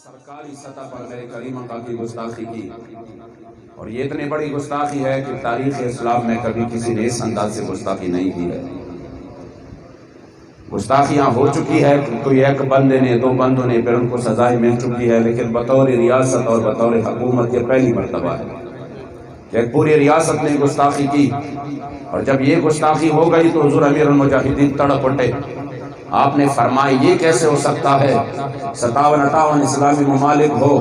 سرکاری سطح پر میرے کریم آقا کی گستاخی کی، اور یہ اتنی بڑی گستاخی ہے کہ تاریخ اسلام میں کبھی کسی نے اس انداز سے گستاخی نہیں کی ہے۔ گستاخیاں ہو چکی ہے، کوئی ایک بندے نے، دو بندوں نے، پھر ان کو سزائیں مل چکی ہے، لیکن بطور ریاست اور بطور حکومت یہ پہلی مرتبہ ہے کہ ایک پوری ریاست نے گستاخی کی۔ اور جب یہ گستاخی ہو گئی تو حضور امیر المجاہدین تڑپ اٹھے۔ آپ نے فرمایا یہ کیسے ہو سکتا ہے، 57-58 اسلامی ممالک ہو،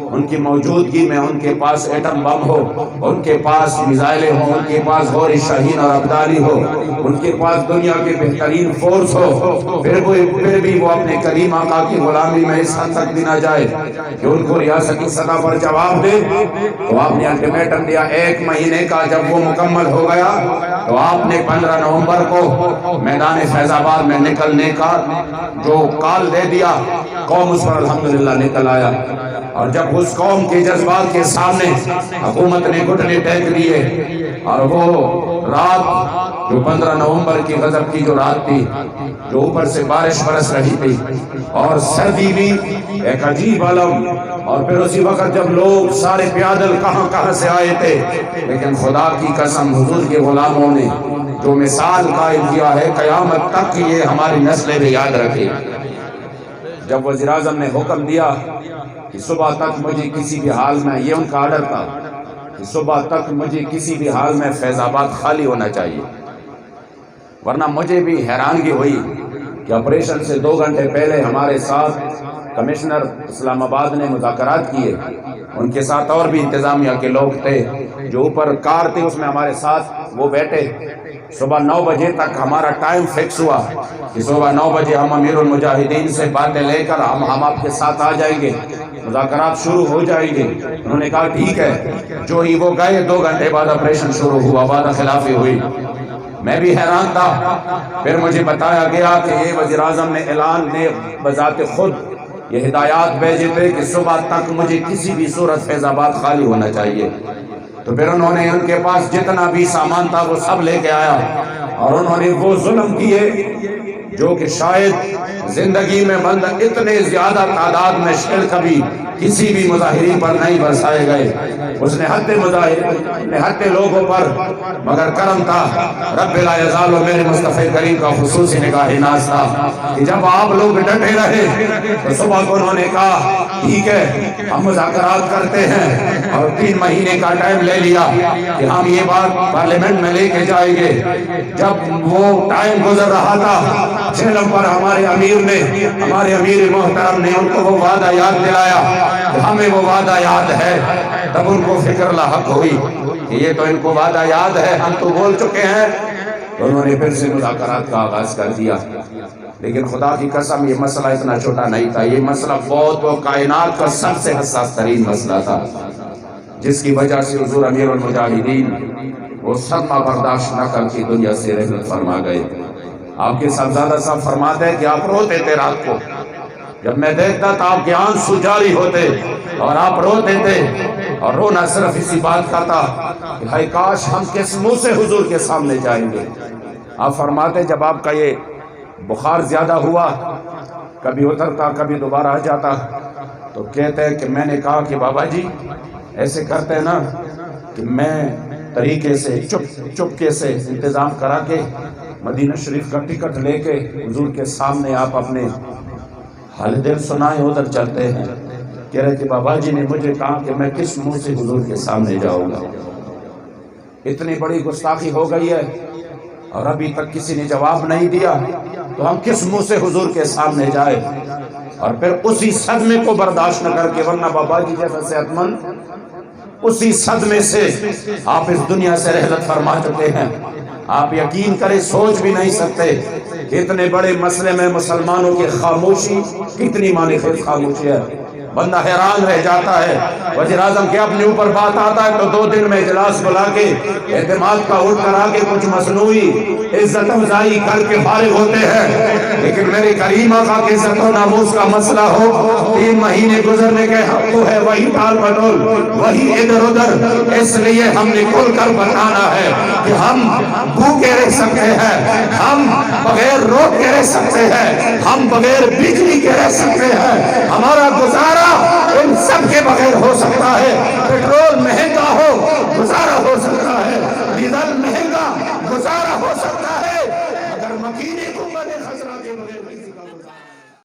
ان کی موجودگی میں ان کے پاس ایٹم بم ہو، ان کے پاس میزائلیں ہوں، ان کے پاس غور شاہین اور ابدالی ہو، ان کے پاس دنیا کے بہترین فورس ہو، پھر بھی وہ اپنے کریم آقا کی غلامی میں اس حد تک بھی نہ جائے کہ ان کو ریاستی سطح پر جواب دے۔ تو آپ نے الٹیمیٹم دیا 1 مہینے کا، جب وہ مکمل ہو گیا تو آپ نے 15 نومبر کو میدان فیض آباد میں نکلنے کا جو کال دے دیا، قوم اس پر الحمدللہ نکل آیا۔ اور جب اس قوم کے جذبات کے سامنے حکومت نے گھٹنے ٹیک دیے، اور وہ رات جو 15 نومبر کی غضب کی جو رات تھی، جو اوپر سے بارش برس رہی تھی اور سردی بھی ایک عجیب عالم، اور پھر اسی وقت جب لوگ سارے پیادل کہاں سے آئے تھے، لیکن خدا کی قسم حضور کے غلاموں نے جو مثال قائم کیا ہے، قیامت تک یہ ہماری نسلیں بھی یاد رکھے۔ جب وزیر اعظم نے حکم دیا کہ صبح تک مجھے کسی بھی حال میں، یہ ان کا آرڈر تھا کہ صبح تک مجھے کسی بھی حال میں فیض آباد خالی ہونا چاہیے، ورنہ مجھے بھی حیرانگی ہوئی کہ آپریشن سے 2 گھنٹے پہلے ہمارے ساتھ کمشنر اسلام آباد نے مذاکرات کیے، ان کے ساتھ اور بھی انتظامیہ کے لوگ تھے، جو اوپر کار تھے اس میں ہمارے ساتھ وہ بیٹھے۔ صبح 9 بجے تک ہمارا ٹائم فکس ہوا کہ صبح 9 بجے ہم امیر المجاہدین سے باتیں لے کر ہم آپ کے ساتھ آ جائیں گے، مذاکرات شروع ہو جائیں گے۔ انہوں نے کہا ٹھیک ہے۔ جو ہی وہ گئے 2 گھنٹے بعد آپریشن شروع ہوا، وعدہ خلافی ہوئی۔ میں بھی حیران تھا۔ پھر مجھے بتایا گیا کہ یہ وزیر اعظم نے اعلان نے بذات خود یہ ہدایات بھیجے تھے کہ صبح تک مجھے کسی بھی صورت فیض آباد خالی ہونا چاہیے۔ تو پھر انہوں نے ان کے پاس جتنا بھی سامان تھا وہ سب لے کے آیا، اور انہوں نے وہ ظلم کیے جو کہ شاید زندگی میں بندہ اتنے زیادہ تعداد میں شعر کبھی کسی بھی مظاہرین پر نہیں برسائے گئے۔ اس نے حد لوگوں پر، مگر کرم تھا رب لا یزال، میرے مصطفی کریم کا خصوصی نگاہ ناز تھا کہ جب آپ لوگ ڈٹے رہے تو صبح کو انہوں نے کہا ٹھیک ہے ہم مذاکرات کرتے ہیں، اور 3 مہینے کا ٹائم لے لیا کہ ہم یہ بات پارلیمنٹ میں لے کے جائیں گے۔ جب وہ ٹائم گزر رہا تھا، 6 نمبر ہمارے امیر محترم نے ان کو وہ وعدہ یاد دلایا کہ ہمیں وہ وعدہ یاد ہے۔ تب ان کو فکر لاحق ہوئی کہ یہ تو ان کو وعدہ یاد ہے، ہم تو بول چکے ہیں۔ تو انہوں نے پھر سے مذاکرات کا آغاز کر دیا۔ لیکن خدا کی قسم یہ مسئلہ اتنا چھوٹا نہیں تھا، یہ مسئلہ بہت وہ کائنات کا سب سے حساس ترین مسئلہ تھا، جس کی وجہ سے حضور امیر المجاہدین وہ صدمہ برداشت نہ کر کے دنیا سے رحمت فرما گئے۔ آپ کے صاحبزادہ صاحب فرماتے ہیں کہ آپ روتے تھے رات کو، جب میں دیکھتا تھا آپ کے آنسو جاری ہوتے اور آپ روتے تھے، اور رونا صرف اسی بات کا تھا کہ ہائے کاش ہم کس منہ سے حضور کے سامنے جائیں گے۔ آپ فرماتے جب آپ کا یہ بخار زیادہ ہوا، کبھی اترتا کبھی دوبارہ آ جاتا، تو کہتے ہیں کہ میں نے کہا کہ بابا جی ایسے کرتے ہیں نا کہ میں طریقے سے چپکے سے انتظام کرا کے مدینہ شریف کا ٹکٹ لے کے حضور کے سامنے آپ اپنے حال دل سنائیں، ادھر چلتے ہیں۔ کہہ رہے کہ بابا جی نے مجھے کہا کہ میں کس منہ سے حضور کے سامنے جاؤں گا، اتنی بڑی گستاخی ہو گئی ہے اور ابھی تک کسی نے جواب نہیں دیا، تو ہم کس منہ سے حضور کے سامنے جائے؟ اور پھر اسی صدمے کو برداشت نہ کر کے، ورنہ بابا جی جیسا صحت مند اسی صدمے سے آپ اس دنیا سے رحلت فرما چکے ہیں۔ آپ یقین کریں سوچ بھی نہیں سکتے کہ اتنے بڑے مسئلے میں مسلمانوں کی خاموشی کتنی معنی خیز خاموشی ہے۔ بندہ حیران رہ جاتا ہے۔ وزیر اعظم کے اپنے اوپر بات آتا ہے تو 2 دن میں اجلاس بلا کے اعتماد کا ووٹ کرا کے کچھ مصنوعی عزت افزائی کر کے فارغ ہوتے ہیں، لیکن میرے کریم آقا کی عزت و ناموس کا مسئلہ ہو، 3 مہینے گزرنے کے حق ہے، وہی ٹال مٹول، وہی ادھر ادھر۔ اس لیے ہم نے کھل کر بتانا ہے کہ ہم بھوکے رہ سکتے ہیں، ہم بغیر روٹ کے رہ سکتے ہیں، ہم بغیر بجلی کے رہ سکتے ہیں، ہمارا گزارا بغیر ہو سکتا ہے، پیٹرول مہنگا ہو گزارا ہو سکتا ہے، ڈیزل مہنگا گزارا ہو سکتا ہے، مگر مکین حکومت خزرہ کے بغیر